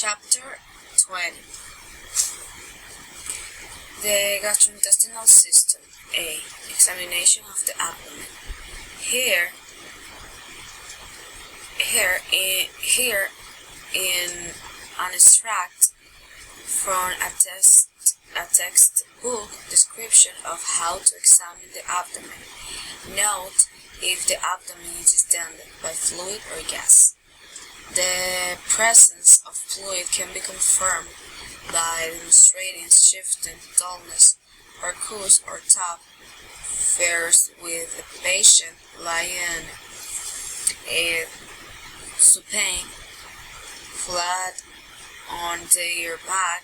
Chapter 20. The gastrointestinal system. A. Examination of the abdomen. Here in an extract from a textbook description of how to examine the abdomen. Note if the abdomen is distended by fluid or gas. The presence of fluid can be confirmed by demonstrating shifting, dullness, percus or tap. First, with the patient lying supine, flat on their back,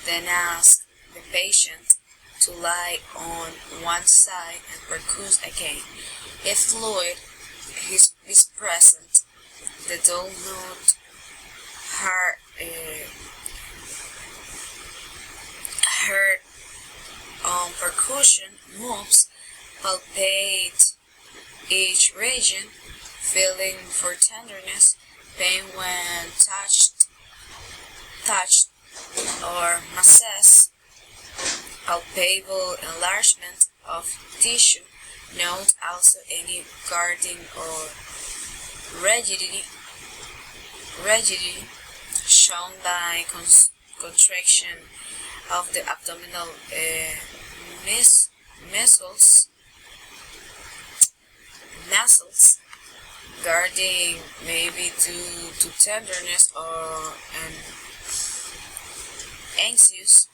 then ask the patient to lie on one side and percus again. If fluid is present, the dull note heard on percussion moves, palpate each region, feeling for tenderness, pain when touched or massaged, palpable enlargement of tissue. Note also any guarding or rigidity shown by contraction of the abdominal muscles, guarding may be due to tenderness or an anxious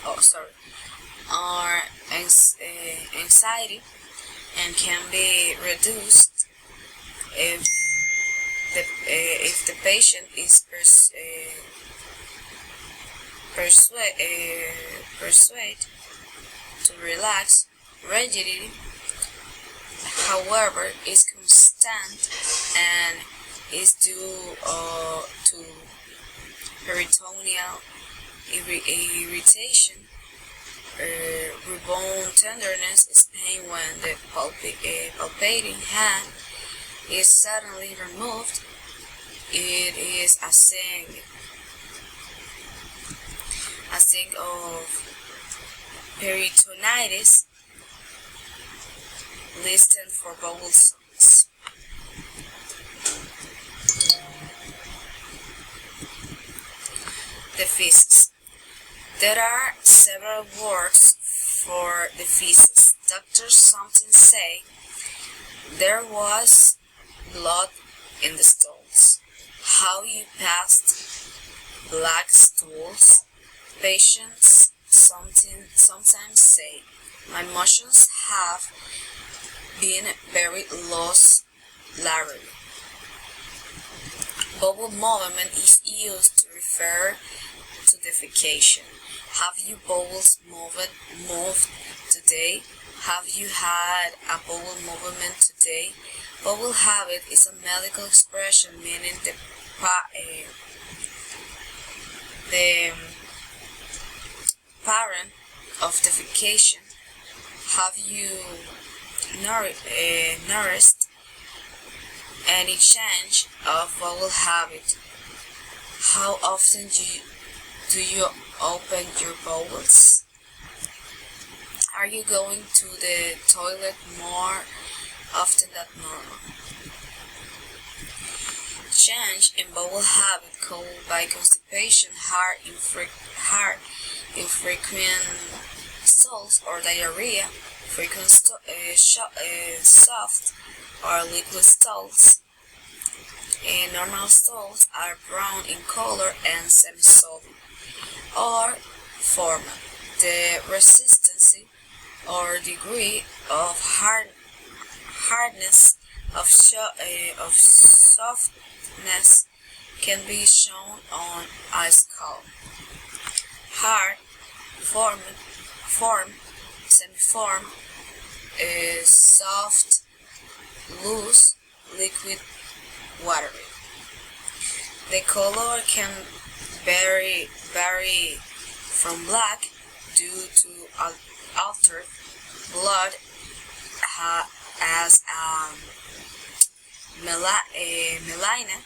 or anxiety, and can be reduced if the patient is persuaded to relax. Rigidity, however, is constant and is due to peritoneal irritation. Rebound tenderness is pain when the palpating hand is suddenly removed. It is a sign of peritonitis. Listen for vowel sounds. The feces. There are several words for the feces. Doctors sometimes say there was blood in the stools. How you passed black stools. Patients sometimes say, my muscles have been very loose lately. Bowel movement is used to refer to defecation. Have your bowels moved today? Have you had a bowel movement today? Bowel habit is a medical expression meaning the pattern of defecation. Have you noticed any change of bowel habit? How often do you open your bowels? Are you going to the toilet more often than normal? Change in bowel habit caused by constipation, heart infrequent stools or diarrhea, frequent soft or liquid stools. Normal stools are brown in color and semi-solid or formal. The resistance or degree of hardness of softness can be shown on a scale. Hard, form, semi-form, soft, loose, liquid, watery. The color can vary from black due to altered blood as melena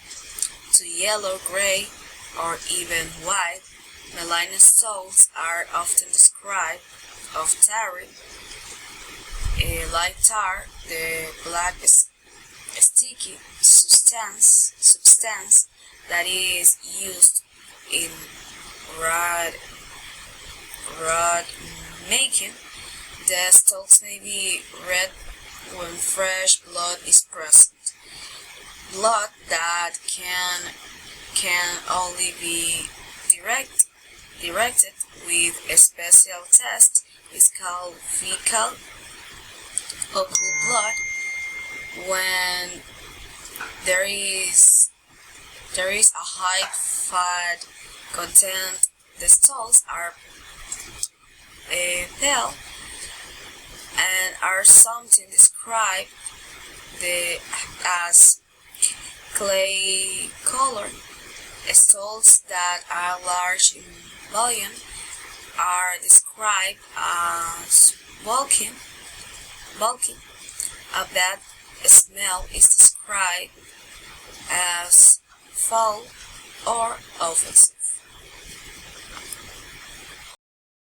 to yellow, gray, or even white. Melena salts are often described of tarry, like tar, the black sticky substance that is used in rod making. The stalks may be red when fresh blood is present. Blood that can only be directed with a special test is called fecal occult blood. When there is a high fat content, the stalks are pale and are sometimes described as clay colored. Stalks that are large in volume are described as bulky. A bad smell is described as foul or offensive.